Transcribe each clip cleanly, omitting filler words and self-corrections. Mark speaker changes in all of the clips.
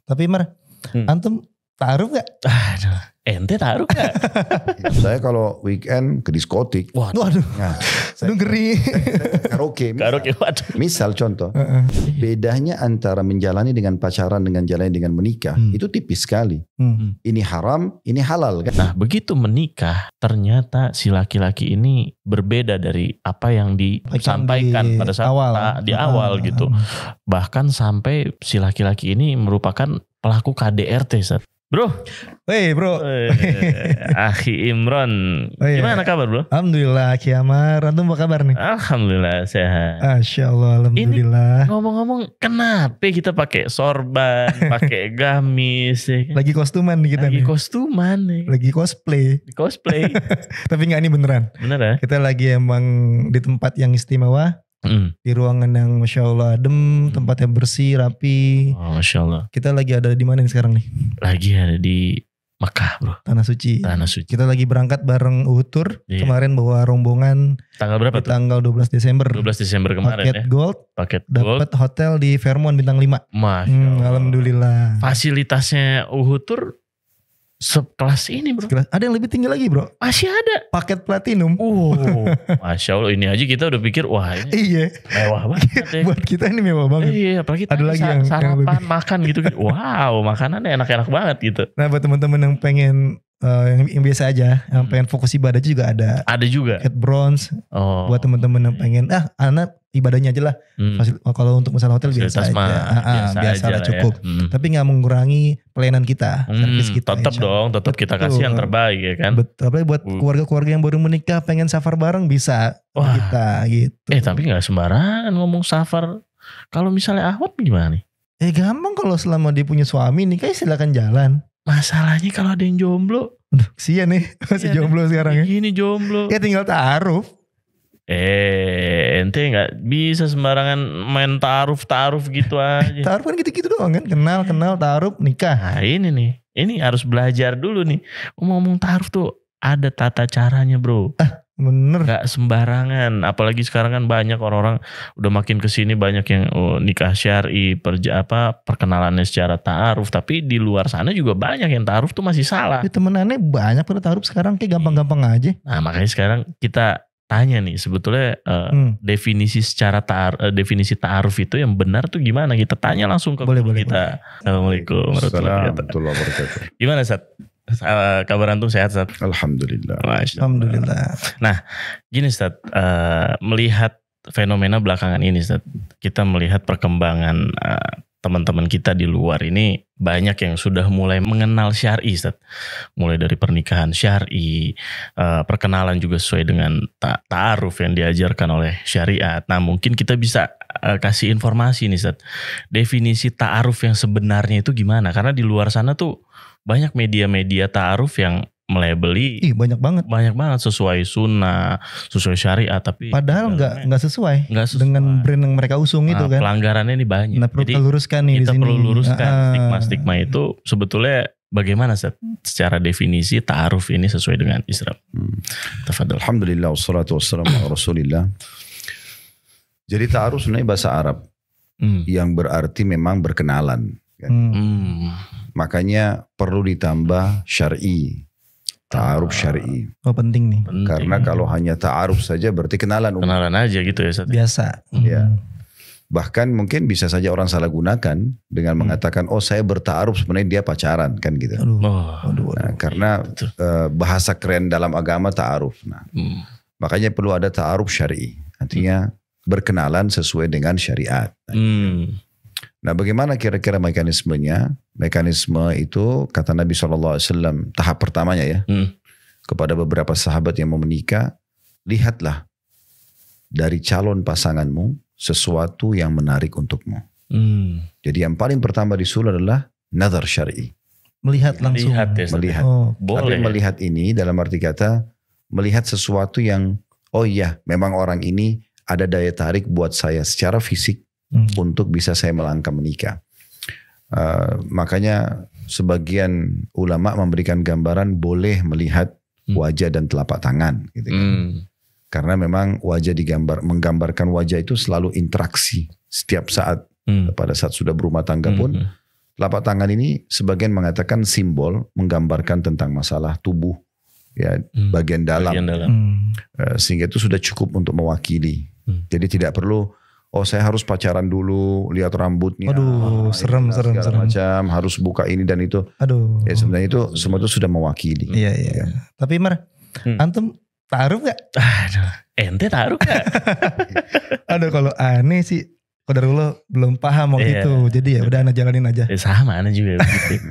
Speaker 1: Tapi Mar, antum taruh gak?
Speaker 2: Aduh, ente taruh gak?
Speaker 3: Saya kalau weekend ke diskotik.
Speaker 1: Waduh,
Speaker 3: Nah,
Speaker 1: aduh ngeri.
Speaker 3: karaoke.
Speaker 2: Karaoke, waduh.
Speaker 3: Misal contoh, bedanya antara menjalani dengan pacaran dengan jalani dengan menikah itu tipis sekali. Ini haram, ini halal kan?
Speaker 2: Nah begitu menikah, ternyata si laki-laki ini berbeda dari apa yang disampaikan pada saat di awal gitu. Bahkan sampai si laki-laki ini merupakan pelaku KDRT, Sat. Bro.
Speaker 1: Wey bro.
Speaker 2: Akhi Imron. Gimana kabar bro?
Speaker 1: Alhamdulillah Kiamar. Antum apa kabar nih?
Speaker 2: Alhamdulillah sehat.
Speaker 1: Masya Allah, alhamdulillah.
Speaker 2: Ini ngomong-ngomong kenapa kita pakai sorban, pakai gamis ya kan?
Speaker 1: Lagi kostuman nih kita
Speaker 2: Lagi
Speaker 1: nih.
Speaker 2: kostuman nih.
Speaker 1: Lagi cosplay. Tapi gak ini beneran.
Speaker 2: Bener ya?
Speaker 1: Kita lagi emang di tempat yang istimewa. Di ruangan yang Masya Allah adem, tempatnya bersih, rapi.
Speaker 2: Oh, Masya Allah.
Speaker 1: Kita lagi ada di mana nih sekarang nih?
Speaker 2: Lagi ada di Mekah bro.
Speaker 1: Tanah Suci.
Speaker 2: Tanah Suci.
Speaker 1: Kita lagi berangkat bareng Uhud Tour.
Speaker 2: Iya.
Speaker 1: Kemarin bawa rombongan.
Speaker 2: Tanggal berapa tuh?
Speaker 1: Tanggal 12 Desember.
Speaker 2: 12 Desember kemarin
Speaker 1: Paket
Speaker 2: ya.
Speaker 1: Gold.
Speaker 2: Paket Gold.
Speaker 1: Dapat hotel di Fairmont bintang 5.
Speaker 2: Masya Allah.
Speaker 1: Alhamdulillah.
Speaker 2: Fasilitasnya Uhud Tour sekelas ini bro.
Speaker 1: Ada yang lebih tinggi lagi bro.
Speaker 2: Masih ada.
Speaker 1: Paket platinum.
Speaker 2: Masya Allah, ini aja kita udah pikir wah ini
Speaker 1: Iya.
Speaker 2: mewah banget ya.
Speaker 1: Buat kita ini mewah banget.
Speaker 2: Iya, apalagi
Speaker 1: Ada lagi yang
Speaker 2: sarapan
Speaker 1: lebih.
Speaker 2: makan gitu. Wow, makanannya enak-enak banget gitu.
Speaker 1: Nah buat teman-teman yang pengen yang biasa aja, yang pengen fokus ibadah juga ada.
Speaker 2: Ada juga.
Speaker 1: Paket bronze.
Speaker 2: Oh.
Speaker 1: Buat teman-teman yang pengen anak ibadahnya aja lah. Kalau untuk masalah hotel biasa aja. Biasa lah cukup.
Speaker 2: Ya.
Speaker 1: Tapi nggak mengurangi pelayanan kita, servis kita.
Speaker 2: Tetap dong, tetap kita kasih yang terbaik ya kan.
Speaker 1: Betul. Apalagi buat keluarga-keluarga yang baru menikah pengen safar bareng bisa.
Speaker 2: Wah.
Speaker 1: Kita gitu.
Speaker 2: Tapi nggak sembarangan ngomong safar. Kalau misalnya Ahmad gimana nih?
Speaker 1: Gampang kalau selama dia punya suami nih, kayak silakan jalan.
Speaker 2: Masalahnya kalau ada yang jomblo.
Speaker 1: Kesian nih masih jomblo sekarang ya.
Speaker 2: Gini jomblo.
Speaker 1: Ya tinggal ta'aruf.
Speaker 2: Ente gak bisa sembarangan main ta'aruf gitu aja.
Speaker 1: Ta'aruf kan gitu-gitu doang kan. Kenal, ta'aruf, nikah.
Speaker 2: Nah ini nih. Ini harus belajar dulu nih. Ngomong ta'aruf tuh ada tata caranya bro.
Speaker 1: Bener.
Speaker 2: Gak sembarangan. Apalagi sekarang kan banyak orang-orang udah makin kesini banyak yang nikah syar'i, perkenalannya secara ta'aruf. Tapi di luar sana juga banyak yang ta'aruf tuh masih salah.
Speaker 1: Temenannya banyak pada ta'aruf sekarang kayak gampang-gampang aja.
Speaker 2: Nah makanya sekarang kita tanya nih sebetulnya definisi secara definisi ta'aruf itu yang benar tuh gimana? Kita tanya langsung ke
Speaker 1: boleh,
Speaker 2: kita. Assalamualaikum warahmatullahi wabarakatuh. Gimana Sat? Kabar antum sehat Sat?
Speaker 3: Alhamdulillah.
Speaker 1: Alhamdulillah.
Speaker 2: Nah gini Sat, melihat fenomena belakangan ini Sat, kita melihat perkembangan teman-teman kita di luar ini banyak yang sudah mulai mengenal syar'i Sat. Mulai dari pernikahan syar'i, perkenalan juga sesuai dengan ta'aruf yang diajarkan oleh syariat. Nah mungkin kita bisa kasih informasi nih Sat, definisi ta'aruf yang sebenarnya itu gimana? Karena di luar sana tuh banyak media-media ta'aruf yang melabeli
Speaker 1: banyak banget
Speaker 2: sesuai sunnah, sesuai syariat, tapi
Speaker 1: padahal nggak sesuai dengan brand yang mereka usung itu kan.
Speaker 2: Pelanggarannya ini banyak.
Speaker 1: Nah, perlu kita luruskan nih di sini.
Speaker 2: Kita perlu luruskan stigma itu sebetulnya bagaimana Seth, secara definisi ta'aruf ini sesuai dengan Islam. Tafadhol.
Speaker 3: Alhamdulillah wassalatu wassalamu ala Rasulillah. Jadi ta'aruf sebenarnya bahasa Arab yang berarti memang berkenalan kan. Makanya perlu ditambah syar'i. Ta'aruf syar'i.
Speaker 1: Oh penting nih.
Speaker 3: Karena kalau hanya ta'aruf saja berarti kenalan.
Speaker 2: Kenalan aja gitu ya Sat.
Speaker 1: Biasa.
Speaker 3: Ya. Bahkan mungkin bisa saja orang salah gunakan dengan mengatakan saya berta'aruf sebenarnya dia pacaran kan gitu. Nah, karena bahasa keren dalam agama ta'aruf. Nah, makanya perlu ada ta'aruf syar'i. Artinya berkenalan sesuai dengan syariat. Nah bagaimana kira-kira mekanismenya? Mekanisme itu kata Nabi SAW tahap pertamanya ya. Kepada beberapa sahabat yang mau menikah. Lihatlah dari calon pasanganmu sesuatu yang menarik untukmu. Jadi yang paling pertama disuruh adalah nazar syar'i.
Speaker 1: Melihat langsung.
Speaker 3: Melihat.
Speaker 2: Boleh.
Speaker 3: Tapi melihat ini dalam arti kata melihat sesuatu yang memang orang ini ada daya tarik buat saya secara fisik. Untuk bisa saya melangkah menikah. Makanya sebagian ulama memberikan gambaran boleh melihat wajah dan telapak tangan gitu kan. Karena memang wajah menggambarkan wajah itu selalu interaksi setiap saat. Pada saat sudah berumah tangga pun telapak tangan ini sebagian mengatakan simbol, menggambarkan tentang masalah tubuh, ya bagian dalam. Sehingga itu sudah cukup untuk mewakili. Jadi tidak perlu, oh saya harus pacaran dulu, lihat rambutnya.
Speaker 1: Aduh, serem.
Speaker 3: Macam harus buka ini dan itu.
Speaker 1: Aduh.
Speaker 3: Ya sebenarnya itu semua itu sudah mewakili.
Speaker 1: Iya. Ya. Tapi Mar, antum taruh gak?
Speaker 2: Aduh, ente taruh gak?
Speaker 1: Aduh, kalau aneh sih, qadarullah belum paham waktu itu. Jadi ya udah ana jalanin aja.
Speaker 2: Sama ana juga begitu.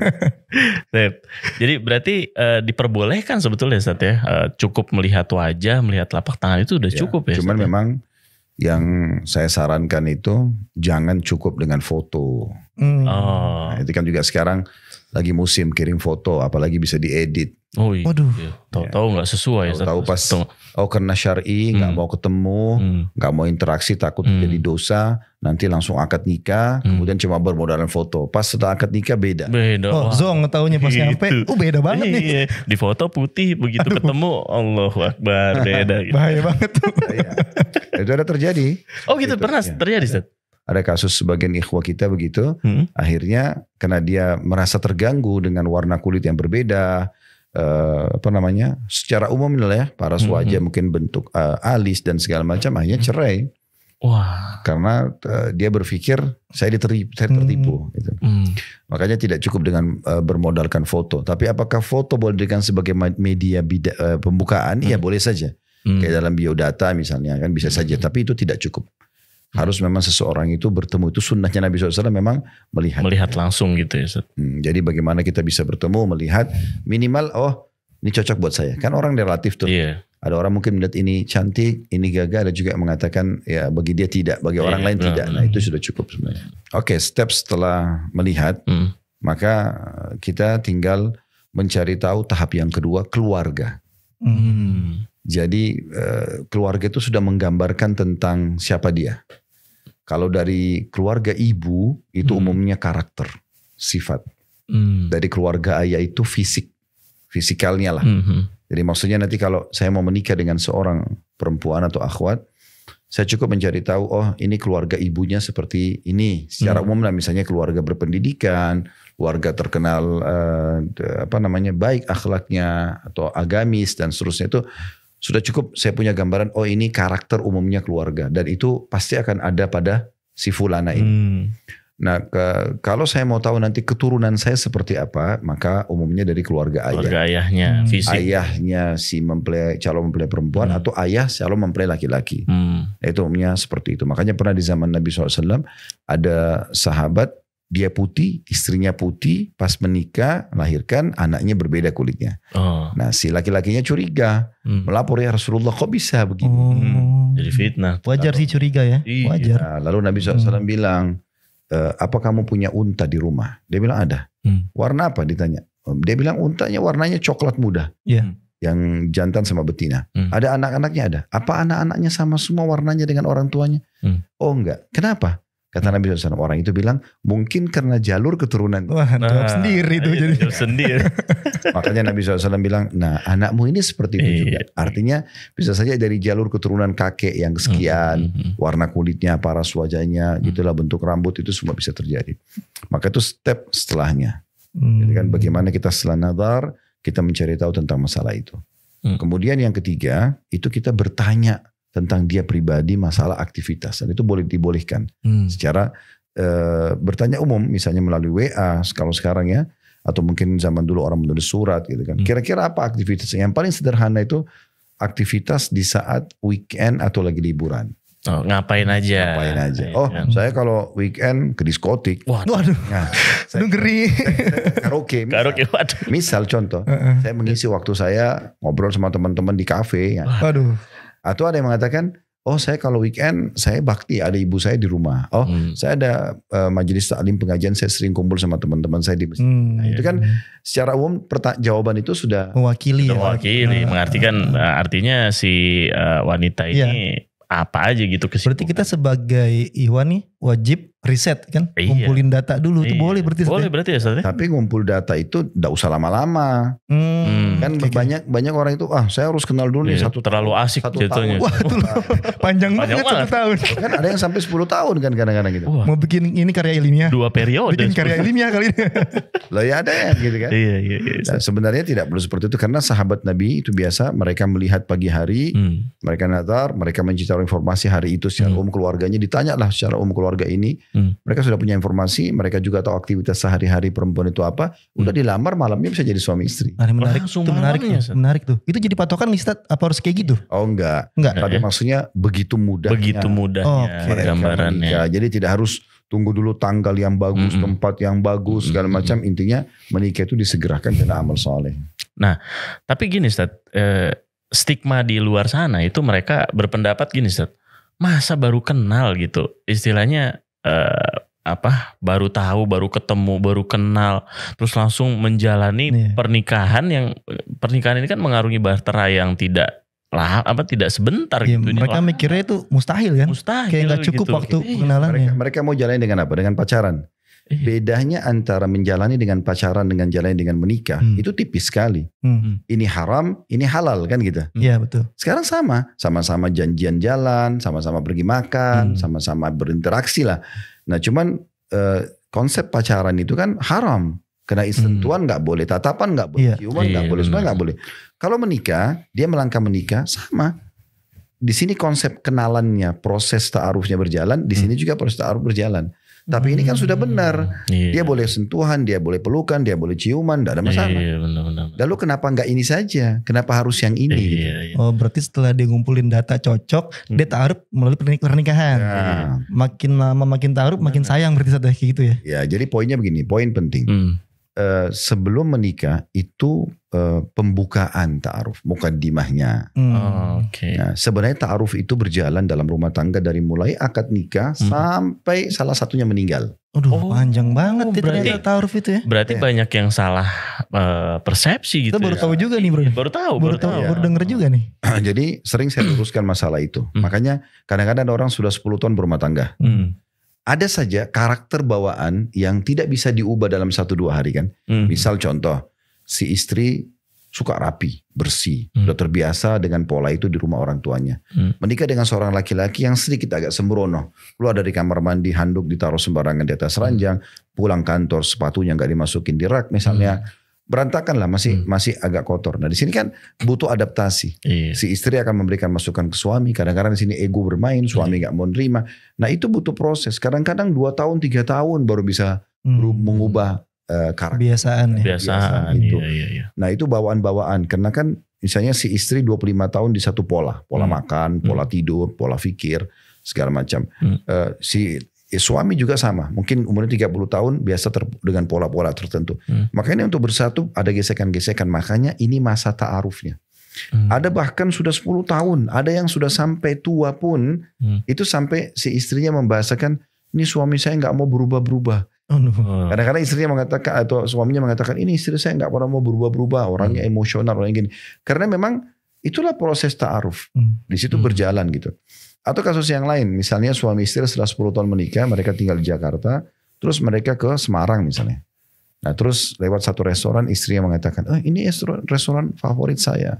Speaker 2: Jadi berarti diperbolehkan sebetulnya Ustaz ya. Cukup melihat wajah, melihat telapak tangan itu udah cukup ya.
Speaker 3: Cuman
Speaker 2: Ustaz,
Speaker 3: memang yang saya sarankan itu jangan cukup dengan foto. Nah, itu kan juga sekarang lagi musim kirim foto, apalagi bisa diedit.
Speaker 2: Oh iya.
Speaker 1: Waduh.
Speaker 2: Tahu-tahu nggak sesuai.
Speaker 3: Tahu pas karena syar'i nggak mau ketemu, nggak mau interaksi, takut jadi dosa, nanti langsung akad nikah, kemudian cuma bermodalkan foto. Pas setelah akad nikah beda.
Speaker 1: Oh, zong taunya pas nyampe, beda banget nih.
Speaker 2: Di foto putih, begitu ketemu, Allahu Akbar, beda. Gitu.
Speaker 1: Bahaya banget tuh.
Speaker 3: Itu ada terjadi.
Speaker 2: Oh gitu, pernah terjadi Ustaz?
Speaker 3: Ada kasus sebagian ikhwah kita begitu, akhirnya karena dia merasa terganggu dengan warna kulit yang berbeda, secara umum ya, paras wajah mungkin bentuk alis dan segala macam, akhirnya cerai.
Speaker 2: Wah.
Speaker 3: Karena dia berpikir saya tertipu. Gitu. Makanya tidak cukup dengan bermodalkan foto, tapi apakah foto boleh digunakan sebagai media pembukaan? Ya boleh saja. Kayak dalam biodata misalnya kan bisa saja, tapi itu tidak cukup. Harus memang seseorang itu bertemu, itu sunnahnya Nabi SAW memang melihat langsung gitu ya Ustaz. Jadi bagaimana kita bisa bertemu, melihat minimal, oh ini cocok buat saya. Kan orang relatif tuh. Ada orang mungkin melihat ini cantik, ini gagah, ada juga yang mengatakan ya bagi dia tidak, bagi orang lain tidak. Nah itu sudah cukup sebenarnya. Oke, step setelah melihat, maka kita tinggal mencari tahu tahap yang kedua, keluarga. Jadi keluarga itu sudah menggambarkan tentang siapa dia. Kalau dari keluarga ibu itu umumnya karakter, sifat. Dari keluarga ayah itu fisikalnya lah. Jadi maksudnya nanti kalau saya mau menikah dengan seorang perempuan atau akhwat, saya cukup mencari tahu, oh ini keluarga ibunya seperti ini. Secara umum lah, misalnya keluarga berpendidikan, keluarga terkenal baik akhlaknya atau agamis dan seterusnya, itu sudah cukup saya punya gambaran, oh ini karakter umumnya keluarga. Dan itu pasti akan ada pada si fulana ini. Nah kalau saya mau tahu nanti keturunan saya seperti apa, maka umumnya dari keluarga ayah. Keluarga
Speaker 2: ayahnya, fisik.
Speaker 3: Ayahnya si calon mempelai perempuan atau ayah calon mempelai laki-laki. Itu umumnya seperti itu. Makanya pernah di zaman Nabi SAW ada sahabat, dia putih, istrinya putih, pas menikah, melahirkan, anaknya berbeda kulitnya. Nah si laki-lakinya curiga, melapor, ya Rasulullah kok bisa begini?
Speaker 2: Jadi fitnah.
Speaker 1: Wajar sih curiga ya, wajar.
Speaker 3: Nah, lalu Nabi SAW bilang, apa kamu punya unta di rumah? Dia bilang ada. Warna apa ditanya? Dia bilang untanya warnanya coklat muda. Yang jantan sama betina. Ada anak-anaknya ada. Apa anak-anaknya sama semua warnanya dengan orang tuanya? Oh enggak. Kenapa? Kata Nabi SAW, orang itu bilang mungkin karena jalur keturunan.
Speaker 1: Wah, jawab sendiri tuh jadi.
Speaker 2: Jawab sendiri.
Speaker 3: Makanya Nabi SAW bilang, nah anakmu ini seperti itu juga. Artinya bisa saja dari jalur keturunan kakek yang sekian, warna kulitnya, paras wajahnya, gitulah bentuk rambut, itu semua bisa terjadi. Maka itu step setelahnya. Jadi kan bagaimana kita setelah nazar, kita mencari tahu tentang masalah itu. Kemudian yang ketiga, itu kita bertanya tentang dia pribadi, masalah aktivitas, dan itu boleh dibolehkan secara bertanya umum, misalnya melalui WA kalau sekarang ya, atau mungkin zaman dulu orang menulis surat gitu kan. Kira-kira apa aktivitasnya? Yang paling sederhana itu aktivitas di saat weekend atau lagi liburan.
Speaker 2: Oh, ngapain aja?
Speaker 3: Oh, saya kalau weekend ke diskotik.
Speaker 1: Waduh.
Speaker 3: Nah,
Speaker 1: ngeri.
Speaker 3: Karaoke. Misal contoh, saya mengisi waktu saya ngobrol sama teman-teman di kafe. Ya.
Speaker 1: Waduh.
Speaker 3: Atau ada yang mengatakan, oh saya kalau weekend saya bakti, ada ibu saya di rumah. Oh saya ada majelis taklim pengajian, saya sering kumpul sama teman-teman saya di masjid. Nah, itu kan secara umum jawaban itu sudah
Speaker 1: mewakili.
Speaker 2: Mengartikan artinya si wanita ini apa aja gitu.
Speaker 1: Berarti kita sebagai Iwan nih wajib riset kan, ngumpulin data dulu itu boleh berarti.
Speaker 2: Boleh berarti ya Ustaz.
Speaker 3: Tapi ngumpul data itu tidak usah lama-lama. Kan banyak orang itu saya harus kenal dulu nih
Speaker 2: terlalu asik jatuhnya.
Speaker 1: Wah, panjang banget 1 tahun.
Speaker 3: Kan ada yang sampai 10 tahun kan kadang-kadang gitu.
Speaker 1: Mau bikin ini karya ilmiah.
Speaker 2: 2 periode.
Speaker 1: Bikin karya ilmiah kali ini.
Speaker 3: Loh ya ada ya gitu kan.
Speaker 2: Iya.
Speaker 3: Nah, sebenarnya tidak perlu seperti itu karena sahabat Nabi itu biasa mereka melihat pagi hari, mereka nazar, mereka mencari informasi hari itu secara umum keluarganya, ditanyalah secara umum keluarga ini. Mereka sudah punya informasi, mereka juga tahu aktivitas sehari-hari perempuan itu apa. Udah dilamar malamnya bisa jadi suami istri.
Speaker 1: Nah, menarik tuh. Itu jadi patokan nih Ustaz, apa harus kayak gitu?
Speaker 3: Oh enggak. Tapi maksudnya begitu mudahnya.
Speaker 2: Begitu mudahnya gambarannya.
Speaker 3: Jadi tidak harus tunggu dulu tanggal yang bagus, tempat yang bagus, segala macam. Intinya menikah itu disegerakan karena amal soleh. Nah,
Speaker 2: tapi gini Ustaz, stigma di luar sana itu mereka berpendapat gini Ustaz, masa baru kenal gitu, istilahnya baru tahu, baru ketemu, baru kenal, terus langsung menjalani pernikahan ini kan mengarungi bahtera yang tidak sebentar gitu.
Speaker 1: Mereka mikirnya itu mustahil kan? Kayak nggak cukup gitu. Waktu pengenalannya.
Speaker 3: Mereka mau jalani dengan apa? Dengan pacaran. Bedanya antara menjalani dengan pacaran dengan jalani dengan menikah itu tipis sekali. Ini haram, ini halal kan gitu.
Speaker 1: Iya betul.
Speaker 3: Sekarang sama-sama janjian jalan, sama-sama pergi makan, sama-sama berinteraksi lah. Nah cuman konsep pacaran itu kan haram. Karena sentuhan nggak boleh, tatapan nggak boleh, ciuman nggak boleh, semua nggak boleh. Kalau menikah, dia melangkah menikah sama. Di sini konsep kenalannya, proses ta'arufnya berjalan. Di sini juga proses ta'aruf berjalan. Tapi ini kan sudah benar. Dia boleh sentuhan, dia boleh pelukan, dia boleh ciuman, tidak ada masalah.
Speaker 2: Benar.
Speaker 3: Lalu kenapa nggak ini saja? Kenapa harus yang ini? Gitu?
Speaker 1: Oh berarti setelah dia ngumpulin data cocok, dia ta'aruf melalui pernikahan. Makin lama makin ta'aruf, makin sayang berarti kayak gitu ya?
Speaker 3: Ya jadi poinnya begini, poin penting. Sebelum menikah itu pembukaan ta'aruf, mukaddimahnya. Nah, sebenarnya ta'aruf itu berjalan dalam rumah tangga dari mulai akad nikah sampai salah satunya meninggal.
Speaker 1: Panjang banget ternyata ta'aruf itu ya.
Speaker 2: Berarti banyak yang salah persepsi gitu.
Speaker 1: Kita baru tahu juga nih bro. Baru denger juga nih.
Speaker 3: Jadi sering saya luruskan masalah itu. Makanya kadang-kadang orang sudah 10 tahun berumah tangga. Ada saja karakter bawaan yang tidak bisa diubah dalam 1-2 hari kan. Misal contoh, si istri suka rapi, bersih. Sudah terbiasa dengan pola itu di rumah orang tuanya. Menikah dengan seorang laki-laki yang sedikit agak sembrono. Keluar dari kamar mandi, handuk ditaruh sembarangan di atas ranjang. Pulang kantor, sepatunya gak dimasukin di rak misalnya. Berantakan lah, masih agak kotor. Nah di sini kan butuh adaptasi. Si istri akan memberikan masukan ke suami. Kadang-kadang di sini ego bermain, suami nggak mau nerima. Nah itu butuh proses. Kadang-kadang 2 tahun, 3 tahun baru bisa mengubah karakter.
Speaker 1: Kebiasaan
Speaker 3: itu. Iya. Nah itu bawaan-bawaan. Karena kan misalnya si istri 25 tahun di satu pola makan, pola tidur, pola fikir, segala macam. Suami juga sama, mungkin umurnya 30 tahun biasa dengan pola-pola tertentu. Makanya untuk bersatu ada gesekan-gesekan, makanya ini masa ta'arufnya. Ada bahkan sudah 10 tahun, ada yang sudah sampai tua pun, itu sampai si istrinya membahasakan, ini suami saya gak mau berubah-berubah. Kadang-kadang istrinya mengatakan, atau suaminya mengatakan, ini istri saya gak pernah mau berubah-berubah, orangnya emosional, orangnya gini. Karena memang itulah proses ta'aruf, di situ berjalan gitu. Atau kasus yang lain, misalnya suami istri setelah 10 tahun menikah, mereka tinggal di Jakarta, terus mereka ke Semarang misalnya. Nah terus lewat satu restoran, istrinya mengatakan, ini restoran favorit saya.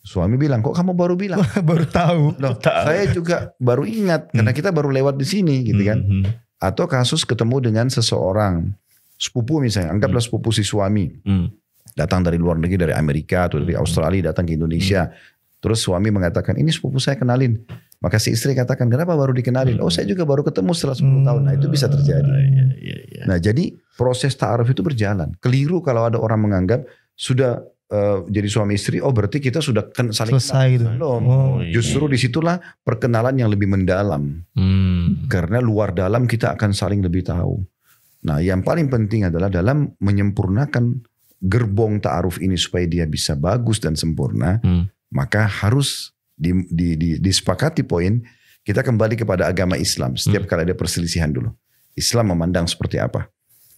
Speaker 3: Suami bilang, kok kamu baru bilang?
Speaker 1: Baru tahu.
Speaker 3: Loh, saya juga baru ingat, karena kita baru lewat di sini gitu kan. Atau kasus ketemu dengan seseorang, sepupu misalnya, anggaplah sepupu si suami. Datang dari luar negeri, dari Amerika atau dari Australia, datang ke Indonesia. Terus suami mengatakan, ini sepupu saya kenalin. Maka si istri katakan, kenapa baru dikenalin? Oh saya juga baru ketemu setelah 10 tahun. Nah itu bisa terjadi. Nah jadi proses ta'aruf itu berjalan. Keliru kalau ada orang menganggap sudah jadi suami istri, oh berarti kita sudah saling
Speaker 1: selesai gitu.
Speaker 3: Justru disitulah perkenalan yang lebih mendalam. Karena luar dalam kita akan saling lebih tahu. Nah yang paling penting adalah dalam menyempurnakan gerbong ta'aruf ini supaya dia bisa bagus dan sempurna. Maka harus disepakati poin, kita kembali kepada agama Islam. Setiap kali ada perselisihan dulu, Islam memandang seperti apa.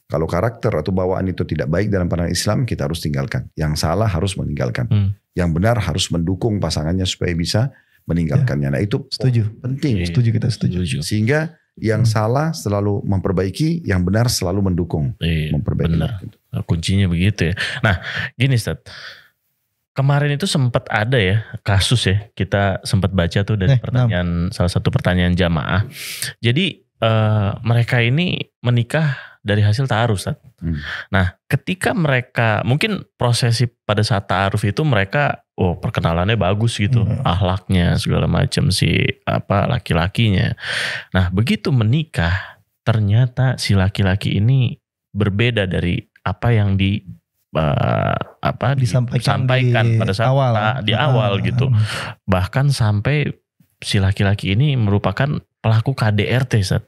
Speaker 3: Kalau karakter atau bawaan itu tidak baik dalam pandangan Islam, kita harus tinggalkan. Yang salah harus meninggalkan. Yang benar harus mendukung pasangannya supaya bisa meninggalkannya. Nah itu
Speaker 1: setuju.
Speaker 3: Penting.
Speaker 1: Setuju, kita setuju.
Speaker 3: Sehingga Yang salah selalu memperbaiki, yang benar selalu mendukung. Memperbaiki.
Speaker 2: Benar. Kuncinya begitu ya. Nah, gini Ustaz. Kemarin itu sempat ada ya kasus ya. Kita sempat baca tuh dari salah satu pertanyaan jamaah. Jadi mereka ini menikah dari hasil ta'aruf Ustaz. Nah, ketika mereka mungkin prosesi pada saat ta'aruf itu mereka perkenalannya bagus gitu, akhlaknya segala macam laki-lakinya. Nah, begitu menikah ternyata si laki-laki ini berbeda dari apa yang disampaikan pada saat di awal gitu. Bahkan sampai si laki-laki ini merupakan pelaku KDRT Ustaz.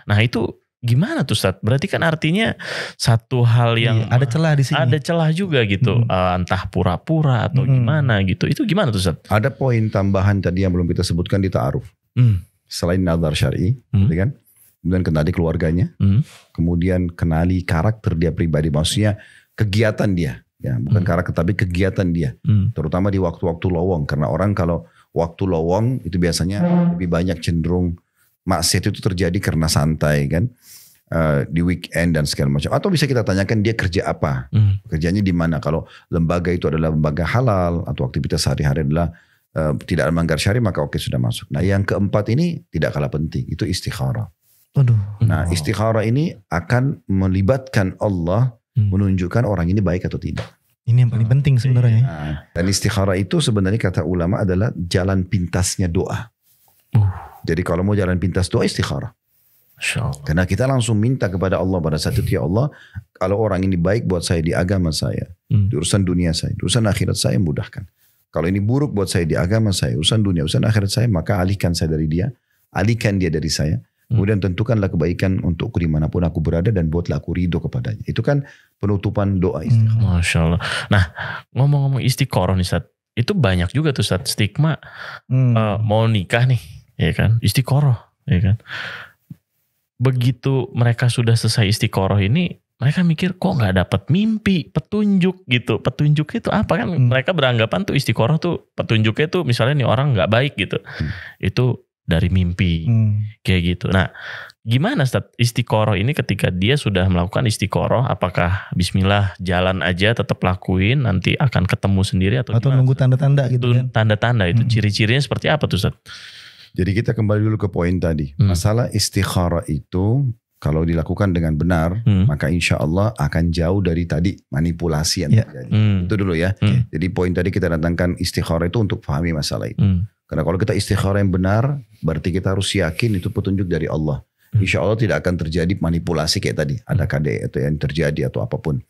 Speaker 2: Nah, itu gimana tuh Ustaz? Berarti kan artinya satu hal yang
Speaker 1: ada celah di sini.
Speaker 2: Ada celah juga gitu. Entah pura-pura atau gimana gitu. Itu gimana tuh Ustaz?
Speaker 3: Ada poin tambahan tadi yang belum kita sebutkan di ta'aruf. Selain nazar syar'i, kan? Kemudian kenali keluarganya, kemudian kenali karakter dia pribadi, maksudnya kegiatan dia, ya bukan karakter tapi kegiatan dia, terutama di waktu-waktu lowong. Karena orang kalau waktu lowong itu biasanya lebih banyak cenderung maksiat itu terjadi karena santai kan, di weekend dan segala macam. Atau bisa kita tanyakan dia kerja apa, kerjanya di mana. Kalau lembaga itu adalah lembaga halal atau aktivitas sehari-hari adalah tidak melanggar syari, maka oke, sudah masuk. Nah, yang keempat ini tidak kalah penting, itu istikharah. Nah, istikharah ini akan melibatkan Allah menunjukkan orang ini baik atau tidak.
Speaker 1: Ini yang paling penting sebenarnya.
Speaker 3: Nah, dan istikharah itu sebenarnya kata ulama adalah jalan pintasnya doa. Jadi kalau mau jalan pintas doa, istikharah. Karena kita langsung minta kepada Allah pada saat itu, ya Allah, kalau orang ini baik buat saya di agama saya, di urusan dunia saya, di urusan akhirat saya, mudahkan. Kalau ini buruk buat saya di agama saya, urusan dunia, urusan akhirat saya, maka alihkan saya dari dia, alihkan dia dari saya. Kemudian tentukanlah kebaikan untukku dimanapun aku berada dan buatlah aku ridho kepadanya. Itu kan penutupan doa istikharah.
Speaker 2: Masya Allah. Nah, ngomong-ngomong istikharah nih Ustaz, itu banyak juga tuh Ustaz stigma mau nikah nih, ya kan, istikharah, ya kan. Begitu mereka sudah selesai istikharah ini, mereka mikir kok nggak dapat mimpi, petunjuk gitu. Petunjuk itu apa kan? Mereka beranggapan tuh istikharah tuh petunjuknya tuh misalnya nih orang nggak baik gitu. Itu dari mimpi kayak gitu. Nah, gimana Ustaz istikharah ini ketika dia sudah melakukan istikharah, apakah bismillah jalan aja tetap lakuin nanti akan ketemu sendiri atau
Speaker 1: nunggu tanda-tanda gitu kan?
Speaker 2: Tanda-tanda itu ciri-cirinya seperti apa tuh Ustaz?
Speaker 3: Jadi kita kembali dulu ke poin tadi. Masalah istikharah itu kalau dilakukan dengan benar, maka insya Allah akan jauh dari tadi manipulasi yang terjadi. Itu dulu ya. Jadi poin tadi kita datangkan istikharah itu untuk pahami masalah itu. Karena kalau kita istikharah yang benar, berarti kita harus yakin itu petunjuk dari Allah. Insya Allah tidak akan terjadi manipulasi kayak tadi. Ada KD atau yang terjadi atau apapun.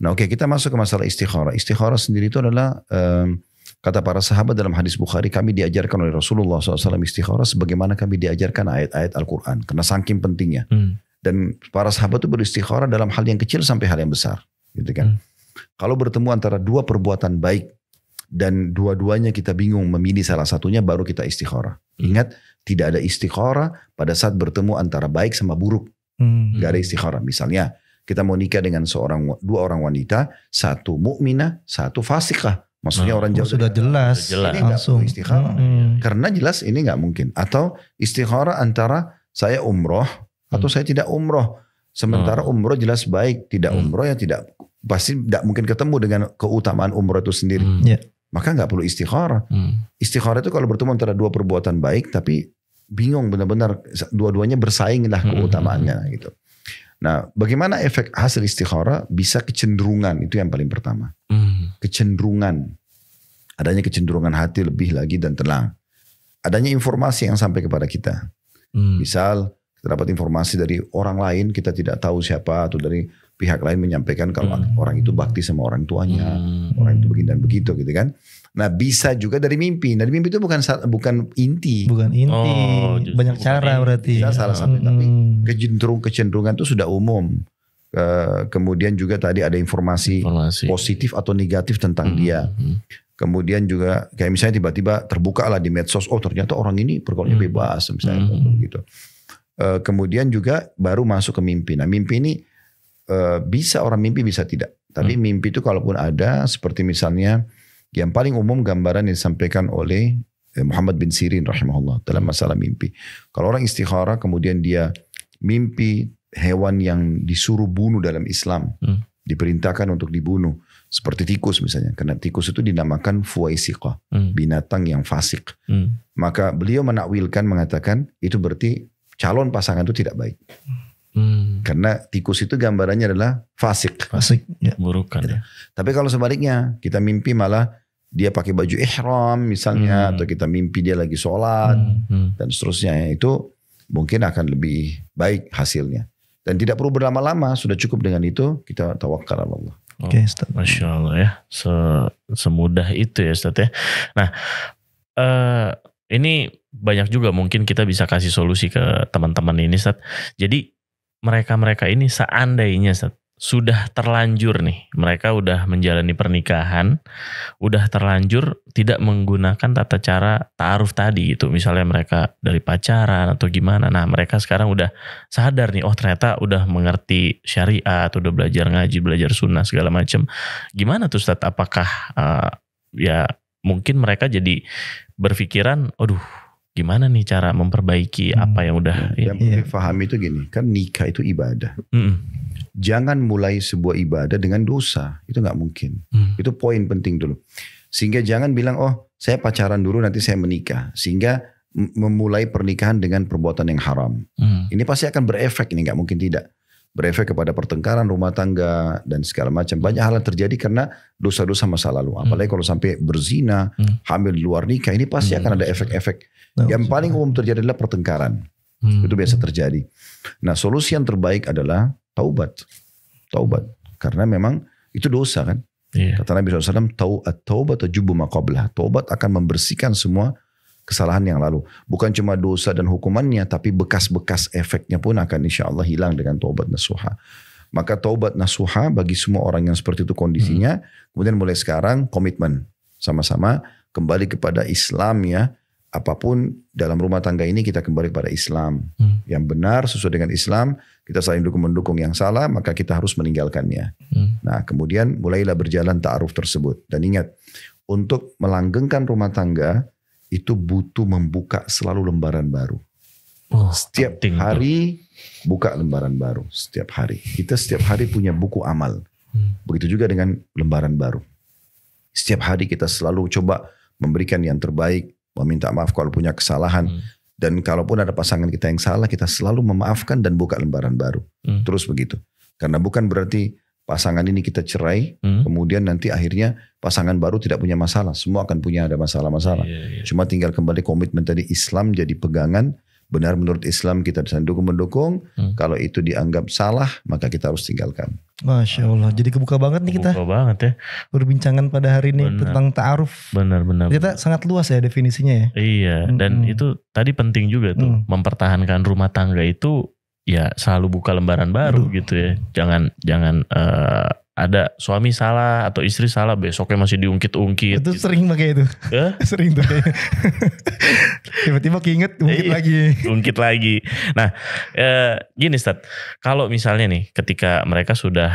Speaker 3: Nah oke, kita masuk ke masalah istikharah. Istikharah sendiri itu adalah, kata para sahabat dalam hadis Bukhari, kami diajarkan oleh Rasulullah SAW istikharah sebagaimana kami diajarkan ayat-ayat Al-Quran. Karena saking pentingnya. Dan para sahabat itu beristikharah dalam hal yang kecil sampai hal yang besar. Gitu kan. Kalau bertemu antara dua perbuatan baik, dan dua-duanya kita bingung memilih salah satunya, baru kita istikharah. Ingat, tidak ada istikharah pada saat bertemu antara baik sama buruk. Gak ada istikharah. Misalnya, kita mau nikah dengan dua orang wanita, satu mukminah, satu fasikah. Maksudnya orang jauh.
Speaker 1: Sudah jelas.
Speaker 3: Ini gak perlu istikharah. Karena jelas ini gak mungkin. Atau istikharah antara saya umroh atau saya tidak umroh. Sementara umroh jelas baik, tidak umroh ya tidak. Pasti tidak mungkin ketemu dengan keutamaan umroh itu sendiri. Maka nggak perlu istikharah. Istikharah itu kalau bertemu antara dua perbuatan baik, tapi bingung benar-benar dua-duanya bersaing lah keutamaannya gitu. Nah, bagaimana efek hasil istikharah? Bisa kecenderungan, itu yang paling pertama. Kecenderungan, adanya kecenderungan hati lebih lagi dan tenang. Adanya informasi yang sampai kepada kita. Misal kita dapat informasi dari orang lain, kita tidak tahu siapa, atau dari pihak lain menyampaikan kalau orang itu bakti sama orang tuanya, orang itu begini dan begitu gitu kan. Nah bisa juga dari mimpi. Nah mimpi itu bukan inti.
Speaker 1: Bukan inti, banyak cara berarti.
Speaker 3: Bisa salah satu, tapi kecenderungan itu sudah umum. Kemudian juga tadi ada informasi positif atau negatif tentang dia. Kemudian juga kayak misalnya tiba-tiba terbuka lah di medsos, oh ternyata orang ini pergaulannya bebas misalnya gitu. Kemudian juga baru masuk ke mimpi. Nah mimpi ini bisa orang mimpi bisa tidak. Tapi mimpi itu kalaupun ada, seperti misalnya yang paling umum gambaran yang disampaikan oleh Muhammad bin Sirin rahimahullah dalam masalah mimpi. Kalau orang istikharah kemudian dia mimpi hewan yang disuruh bunuh dalam Islam, diperintahkan untuk dibunuh, seperti tikus misalnya, karena tikus itu dinamakan fuwaisiqah, binatang yang fasik. Maka beliau menakwilkan mengatakan itu berarti calon pasangan itu tidak baik. Karena tikus itu gambarannya adalah fasik.
Speaker 1: Fasik, ya.
Speaker 2: Burukan ya.
Speaker 3: Tapi kalau sebaliknya, kita mimpi malah dia pakai baju ihram misalnya, atau kita mimpi dia lagi sholat, dan seterusnya, itu mungkin akan lebih baik hasilnya. Dan tidak perlu berlama-lama, sudah cukup dengan itu, kita tawakal Allah.
Speaker 1: Oke, Ustaz.
Speaker 2: Masya Allah ya, semudah itu ya Ustaz ya. Nah, ini banyak juga mungkin kita bisa kasih solusi ke teman-teman ini Ustaz. Jadi mereka-mereka ini seandainya Ustaz, sudah terlanjur nih, mereka udah menjalani pernikahan, udah terlanjur tidak menggunakan tata cara ta'aruf tadi gitu. Misalnya mereka dari pacaran atau gimana. Nah mereka sekarang udah sadar nih, oh ternyata udah mengerti syariat, udah belajar ngaji, belajar sunnah segala macam. Gimana tuh Ustaz? Apakah ya mungkin mereka jadi berpikiran, aduh gimana nih cara memperbaiki apa yang udah.
Speaker 3: Yang perlu dipahami itu gini, kan nikah itu ibadah. Jangan mulai sebuah ibadah dengan dosa. Itu gak mungkin. Itu poin penting dulu. Sehingga jangan bilang, oh saya pacaran dulu nanti saya menikah. Sehingga memulai pernikahan dengan perbuatan yang haram. Ini pasti akan berefek, ini gak mungkin tidak. Berefek kepada pertengkaran rumah tangga dan segala macam. Banyak hal yang terjadi karena dosa-dosa masa lalu. Apalagi kalau sampai berzina, hamil di luar nikah, ini pasti akan ada efek-efek. Yang paling umum terjadi adalah pertengkaran. Itu biasa terjadi. Nah solusi yang terbaik adalah taubat. Karena memang itu dosa kan. Kata Nabi SAW, taubat tajubu ma qablah. Taubat akan membersihkan semua kesalahan yang lalu. Bukan cuma dosa dan hukumannya, tapi bekas-bekas efeknya pun akan insya Allah hilang dengan taubat nasuha. Maka taubat nasuha bagi semua orang yang seperti itu kondisinya. Kemudian mulai sekarang komitmen. Sama-sama kembali kepada Islam ya. Apapun dalam rumah tangga ini kita kembali pada Islam. Yang benar sesuai dengan Islam. Kita saling mendukung yang salah, maka kita harus meninggalkannya. Nah kemudian mulailah berjalan ta'aruf tersebut. Dan ingat, untuk melanggengkan rumah tangga, itu butuh membuka selalu lembaran baru. Setiap hari buka lembaran baru. Setiap hari. Kita setiap hari punya buku amal. Begitu juga dengan lembaran baru. Setiap hari kita selalu coba memberikan yang terbaik. Meminta maaf kalau punya kesalahan. Dan kalaupun ada pasangan kita yang salah, kita selalu memaafkan dan buka lembaran baru. Terus begitu. Karena bukan berarti pasangan ini kita cerai, kemudian nanti akhirnya pasangan baru tidak punya masalah. Semua akan punya ada masalah-masalah. Cuma tinggal kembali komitmen tadi, Islam jadi pegangan. Benar menurut Islam kita bisa mendukung. Kalau itu dianggap salah, maka kita harus tinggalkan.
Speaker 1: Masya Allah. Jadi kebuka banget nih kita.
Speaker 2: Kebuka banget ya.
Speaker 1: Perbincangan pada hari ini tentang ta'aruf.
Speaker 2: Benar.
Speaker 1: Ternyata sangat luas ya definisinya ya.
Speaker 2: Iya. Dan itu tadi penting juga tuh. Mempertahankan rumah tangga itu ya selalu buka lembaran baru gitu ya. Jangan ada suami salah atau istri salah besoknya masih diungkit-ungkit.
Speaker 1: Itu
Speaker 2: gitu.
Speaker 1: Sering pakai itu. Sering tuh. Tiba-tiba keinget ungkit lagi. Nah gini Ustaz. Kalau misalnya nih ketika mereka sudah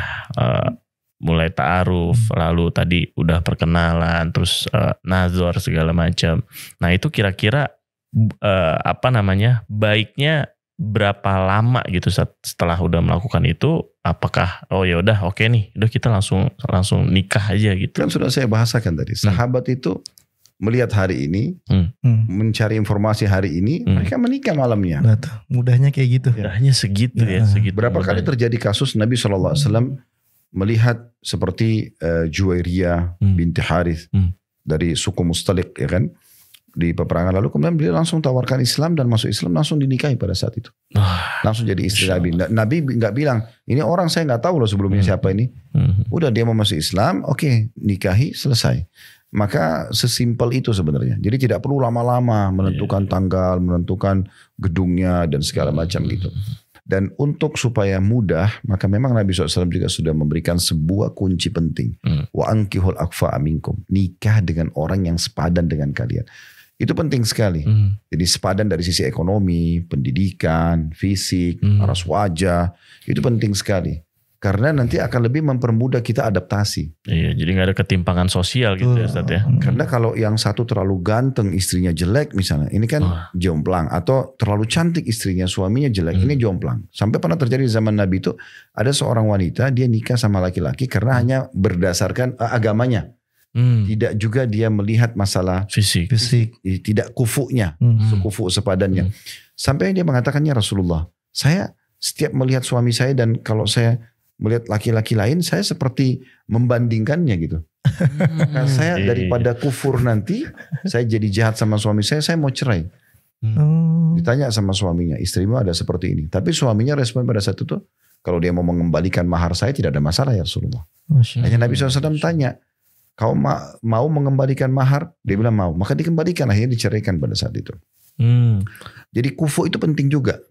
Speaker 1: mulai ta'aruf, lalu tadi udah perkenalan, terus nazar segala macam. Nah itu kira-kira baiknya berapa lama gitu setelah udah melakukan itu, apakah ya udah oke nih, udah kita langsung nikah aja gitu.
Speaker 3: Kan sudah saya bahasakan tadi, sahabat itu melihat hari ini, mencari informasi hari ini, mereka menikah malamnya.
Speaker 1: Mudahnya kayak gitu.
Speaker 2: Mudahnya segitu ya. Segitu
Speaker 3: berapa kali terjadi kasus Nabi SAW melihat seperti Juwairiyah binti Harith dari suku Mustalik ya kan. Di peperangan lalu kemudian beliau langsung tawarkan Islam dan masuk Islam, langsung dinikahi pada saat itu. Langsung jadi istri Nabi. Nabi nggak bilang ini orang saya nggak tahu loh sebelumnya siapa ini. Udah dia mau masuk Islam, oke, nikahi, selesai. Maka sesimpel itu sebenarnya. Jadi tidak perlu lama-lama menentukan tanggal, menentukan gedungnya dan segala macam gitu. Dan untuk supaya mudah, maka memang Nabi SAW juga sudah memberikan sebuah kunci penting. Wa ankihul akfa'a minkum. Nikah dengan orang yang sepadan dengan kalian. Itu penting sekali. Jadi sepadan dari sisi ekonomi, pendidikan, fisik, ras wajah. Itu penting sekali. Karena nanti akan lebih mempermudah kita adaptasi.
Speaker 1: Iya, jadi nggak ada ketimpangan sosial gitu ya Ustaz ya.
Speaker 3: Karena kalau yang satu terlalu ganteng, istrinya jelek misalnya, ini kan jomplang. Atau terlalu cantik istrinya, suaminya jelek, ini jomplang. Sampai pernah terjadi di zaman Nabi itu, ada seorang wanita, dia nikah sama laki-laki karena hanya berdasarkan agamanya. Tidak juga dia melihat masalah
Speaker 1: fisik.
Speaker 3: Tidak kufunya, kufu sepadannya. Sampai dia mengatakannya, Rasulullah, saya setiap melihat suami saya dan kalau saya melihat laki-laki lain, saya seperti membandingkannya gitu. Nah, saya daripada kufur nanti, saya jadi jahat sama suami saya mau cerai. Ditanya sama suaminya, istrimu ada seperti ini. Tapi suaminya respon pada saat itu, kalau dia mau mengembalikan mahar saya tidak ada masalah ya Rasulullah. Hanya Nabi SAW tanya, kau mau mengembalikan mahar? Dia bilang mau. Maka dikembalikan, akhirnya diceraikan pada saat itu. Jadi kufu itu penting juga.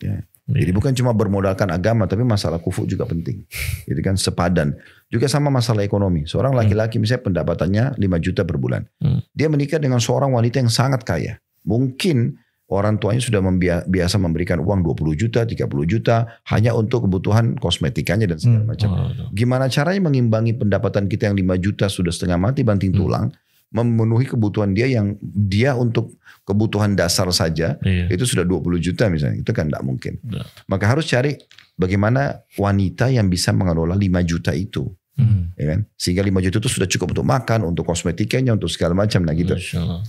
Speaker 3: Ya. Jadi bukan cuma bermodalkan agama, tapi masalah kufu juga penting. Jadi kan sepadan. Juga sama masalah ekonomi. Seorang laki-laki misalnya pendapatannya 5 juta per bulan. Dia menikah dengan seorang wanita yang sangat kaya. Mungkin orang tuanya sudah biasa memberikan uang 20 juta, 30 juta. Hanya untuk kebutuhan kosmetikanya dan segala macam. Gimana caranya mengimbangi pendapatan kita yang 5 juta sudah setengah mati banting tulang. Memenuhi kebutuhan dia yang dia untuk kebutuhan dasar saja itu sudah 20 juta misalnya, itu kan tidak mungkin. Maka harus cari bagaimana wanita yang bisa mengelola 5 juta itu, ya kan? Sehingga 5 juta itu sudah cukup untuk makan, untuk kosmetikanya, untuk segala macam lah gitu.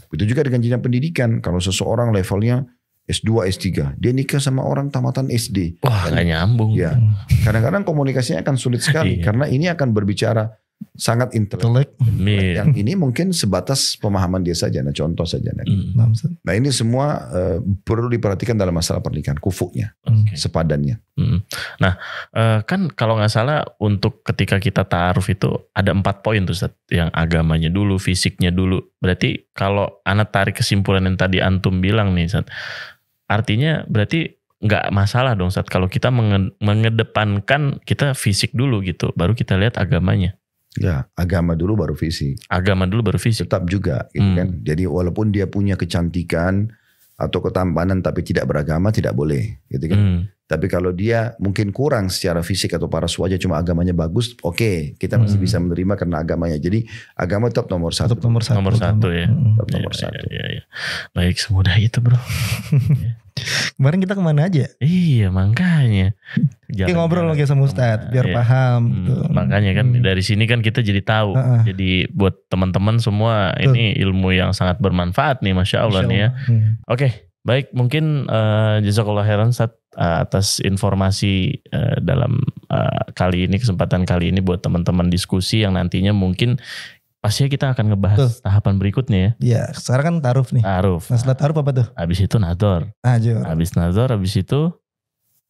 Speaker 3: Itu juga dengan jenjang pendidikan. Kalau seseorang levelnya S2, S3, dia nikah sama orang tamatan SD.
Speaker 1: Wah, nggak nyambung.
Speaker 3: Ya, kadang-kadang komunikasinya akan sulit sekali karena ini akan berbicara sangat intelek. Yang ini mungkin sebatas pemahaman dia saja. Nah, contoh saja. Nah, ini semua perlu diperhatikan dalam masalah pernikahan, kufunya, sepadannya.
Speaker 1: Nah, kan kalau nggak salah untuk ketika kita ta'aruf itu ada 4 poin tuh Ustaz. Yang agamanya dulu, fisiknya dulu. Berarti kalau anak tarik kesimpulan yang tadi antum bilang nih Ustaz, artinya berarti nggak masalah dong Ustaz kalau kita mengedepankan kita fisik dulu gitu, baru kita lihat agamanya.
Speaker 3: Ya, agama dulu baru fisik.
Speaker 1: Agama dulu baru fisik.
Speaker 3: Tetap juga gitu kan. Jadi walaupun dia punya kecantikan atau ketampanan tapi tidak beragama, tidak boleh gitu kan. Tapi kalau dia mungkin kurang secara fisik atau paras wajah cuma agamanya bagus, oke, kita masih bisa menerima karena agamanya. Jadi agama tetap nomor 1.
Speaker 1: Tetap nomor satu ya.
Speaker 3: Tetap nomor 1.
Speaker 1: Ya. Baik, semudah itu bro.
Speaker 2: Kemarin kita kemana aja?
Speaker 1: Iya makanya.
Speaker 2: Kita ngobrol lagi sama Ustadz biar paham.
Speaker 1: Makanya kan dari sini kan kita jadi tahu. Jadi buat teman-teman semua ini ilmu yang sangat bermanfaat nih, Masya Allah nih ya. Oke, baik, mungkin jazakallah khairan Ustadz atas informasi dalam kali ini, kesempatan kali ini buat teman-teman diskusi yang nantinya mungkin pastinya kita akan ngebahas tahapan berikutnya ya.
Speaker 2: Iya, sekarang kan ta'aruf nih.
Speaker 1: Ta'aruf.
Speaker 2: Nah, setelah ta'aruf apa tuh?
Speaker 1: Habis itu nador. Habis nador, habis itu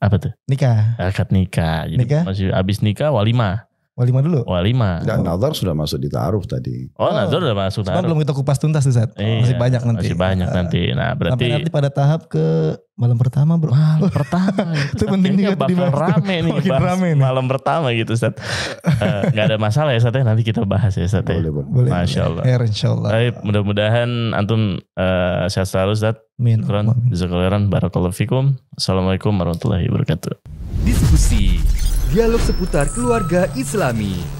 Speaker 1: apa tuh?
Speaker 2: Nikah.
Speaker 1: Akad nikah. Jadi
Speaker 2: nikah?
Speaker 1: Masih habis nikah walimah.
Speaker 2: Walimah dulu?
Speaker 3: Walimah. Dan nador sudah masuk di ta'aruf tadi.
Speaker 1: Nador udah masuk ta'aruf.
Speaker 2: Cuma belum kita kupas tuntas tuh Ustaz. Masih banyak nanti.
Speaker 1: Masih banyak nanti. Nah berarti.
Speaker 2: Sampai nanti pada tahap ke malam pertama bro.
Speaker 1: Malam pertama.
Speaker 2: Itu penting juga
Speaker 1: bakal rame nih. Rame nih. Malam pertama gitu Ustaz. Gak ada masalah ya Ustaz ya. Nanti kita bahas ya Ustaz ya.
Speaker 2: Boleh.
Speaker 1: Masya Allah.
Speaker 2: Insyaallah.
Speaker 1: Baik, mudah-mudahan antum sehat selalu Ustaz.
Speaker 2: Amin.
Speaker 1: Jazakallahu khairan. Barakallahu fikum. Assalamualaikum warahmatullahi wabarakatuh.
Speaker 4: Diskusi. Dialog seputar keluarga Islami.